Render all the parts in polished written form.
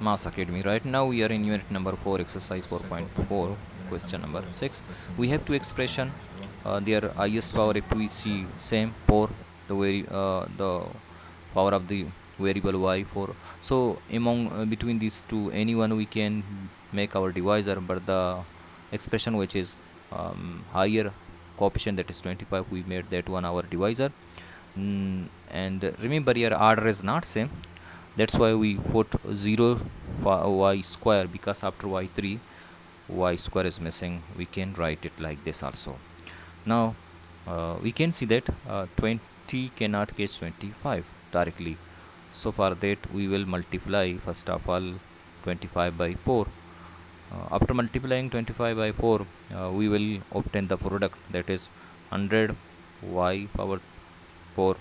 Mass Academy. Right now we are in unit number 4, exercise 4.4, question number 6. We have two expression, their highest power if we see same for the power of the variable y 4. So among between these two, anyone we can make our divisor, but the expression which is higher coefficient, that is 25, we made that one our divisor. And remember here order is not same, that's why we put 0 for y square, because after y3 y square is missing. We can write it like this also. Now we can see that 20 cannot catch 25 directly, so for that we will multiply first of all 25 by 4. After multiplying 25 by 4, we will obtain the product, that is 100 y power 4.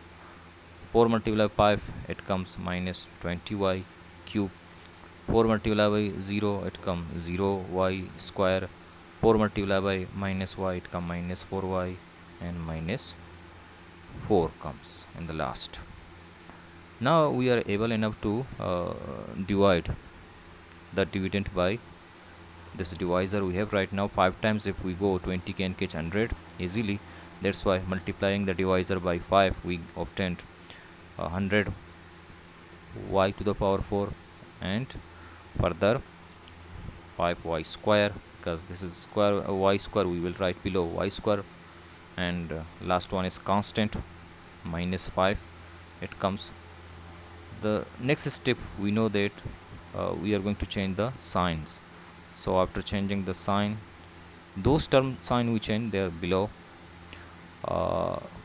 4 multiplied by 5, it comes minus 20y cube. 4 multiplied by 0, it comes 0y square. 4 multiplied by minus y, it comes minus 4y, and minus 4 comes in the last. Now we are able enough to divide the dividend by this divisor we have right now. 5 times if we go, 20 can catch 100 easily. That's why multiplying the divisor by 5, we obtained 100 y to the power 4, and further 5y square, because this is square y square, we will write below y square. And last one is constant, minus 5 it comes. The next step, we know that we are going to change the signs. So after changing the sign, those term sign we change, they are below.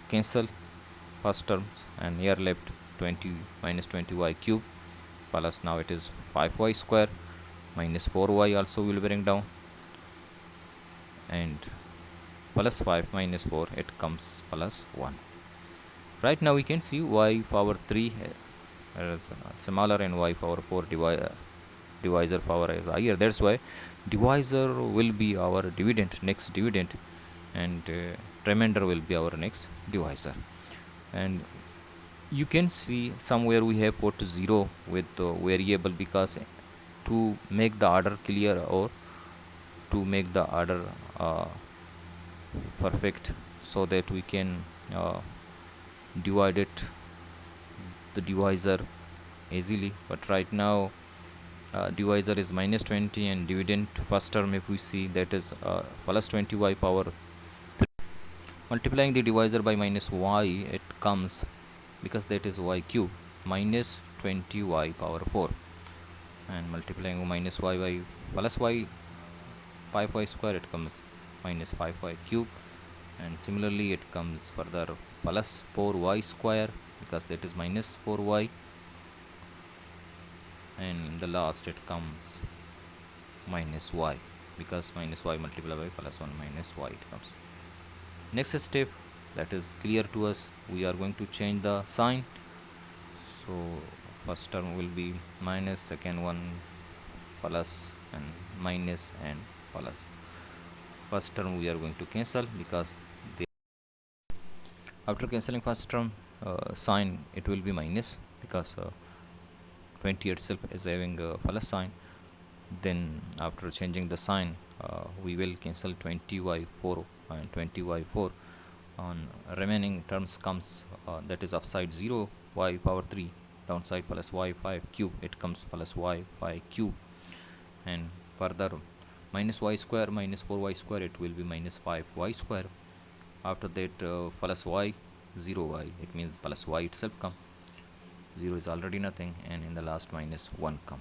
Cancel first terms, and here left 20 minus 20y cube, plus now it is 5y square, minus 4y also will bring down, and plus 5 minus 4, it comes plus 1. Right now we can see y power 3 is smaller, and y power 4 divisor power is higher. That's why divisor will be our dividend, next dividend, and remainder will be our next divisor. And you can see somewhere we have put 0 with the variable, because to make the order clear, or to make the order uh, perfect, so that we can divide it the divisor easily. But right now divisor is minus 20, and dividend first term if we see, that is plus 20y power 3. Multiplying the divisor by minus y, it comes, because that is y cube, minus 20y power 4. And multiplying minus y by plus y 5y square, it comes minus 5y cube. And similarly it comes further plus 4y square, because that is minus 4y. And in the last it comes minus y, because minus y multiplied by plus 1 minus y it comes. Next step, that is clear to us, we are going to change the sign. So first term will be minus, second one plus, and minus, and plus. First term we are going to cancel, because they, after cancelling first term sign, it will be minus, because 20 itself is having a plus sign. Then after changing the sign, we will cancel 20y4 and 20y4. On remaining terms comes, that is upside 0 y power 3, downside plus y 5 cube, it comes plus y 5 cube. And further minus y square minus 4y square, it will be minus 5y square. After that plus y 0y, it means plus y itself come, 0 is already nothing, and in the last minus 1 come.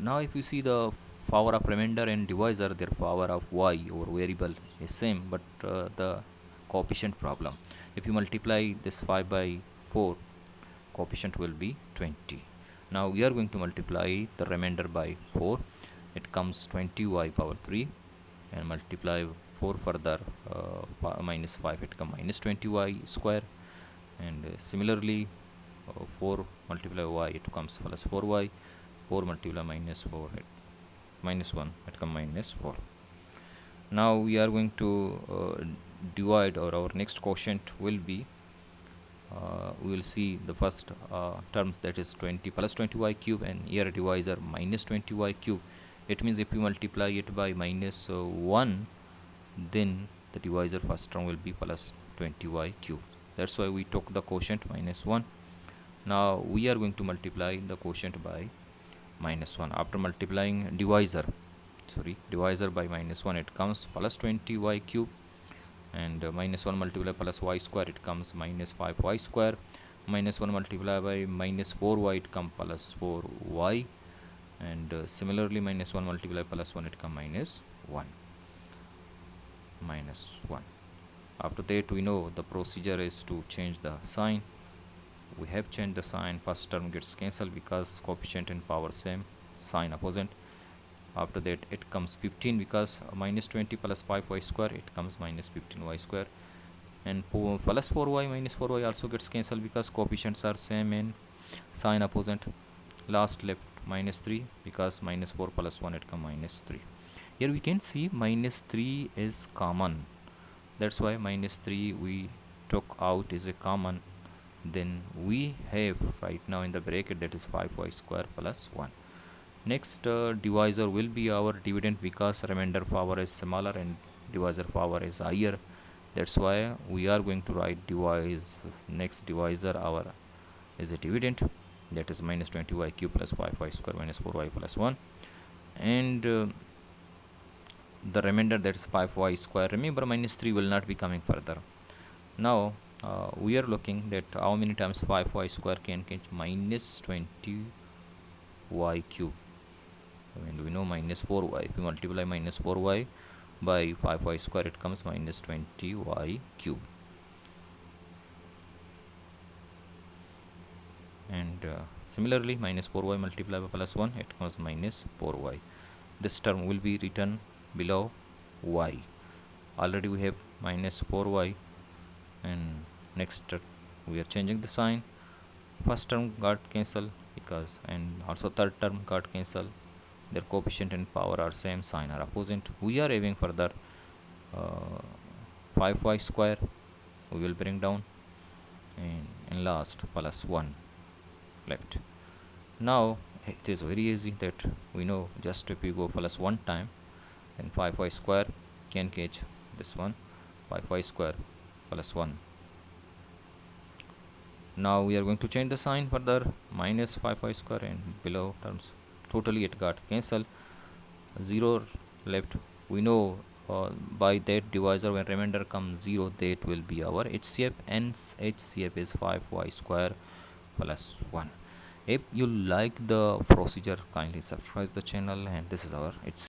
Now if you see the power of remainder and divisor, their power of y or variable is same, but the coefficient problem. If you multiply this 5 by 4, coefficient will be 20. Now we are going to multiply the remainder by 4, it comes 20y power 3, and multiply 4 further, minus 5, it comes minus 20y square. And similarly 4 multiply y, it comes plus 4y. 4 multiply minus 4, it minus 1, it comes minus 4. Now we are going to divide, or our next quotient will be we will see the first terms, that is 20 plus 20y cube, and here divisor minus 20y cube. It means if you multiply it by minus 1, then the divisor first term will be plus 20y cube. That's why we took the quotient minus 1. Now we are going to multiply the quotient by minus 1. After multiplying divisor by minus 1, it comes plus 20y cube, and minus 1 multiplied plus y square, it comes minus 5y square. Minus 1 multiplied by minus 4y, it comes plus 4y, and similarly minus 1 multiplied plus 1, it comes minus 1. After that, we know the procedure is to change the sign. We have changed the sign. First term gets cancelled because coefficient and power same, sign opposite. After that, it comes 15 because minus 20 plus 5y square, it comes minus 15y square, and plus 4y minus 4y also gets cancelled because coefficients are same and sign opposite. Last left minus 3 because minus 4 plus 1, it comes minus 3. Here we can see minus 3 is common. That's why minus 3 we took out is a common. Then we have right now in the bracket, that is 5y square plus 1. Next divisor will be our dividend because remainder power is smaller and divisor power is higher. That's why we are going to write next divisor our is a dividend, that is minus 20y cube plus 5y square minus 4y plus 1, and the remainder, that is 5y square. Remember, minus 3 will not be coming further. Now we are looking that how many times 5y square can catch minus 20y cube. And we know minus 4y. If we multiply minus 4y by 5y square, it comes minus 20y cube. And similarly, minus 4y multiplied by plus 1, it comes minus 4y. This term will be written below y. Already we have minus 4y, and next we are changing the sign. First term got cancelled because, and also third term got cancelled. Their coefficient and power are same, sign are opposite. We are having further 5y square we will bring down, and in last plus 1 left. Now it is very easy that we know, just if we go plus 1 time, then 5y square can catch this one, 5y square plus 1. Now we are going to change the sign further, minus 5y square, and below terms totally it got cancelled, 0 left. We know by that divisor, when remainder comes 0, that will be our HCF, and HCF is 5y square plus 1. If you like the procedure, kindly subscribe the channel, and this is our HCF.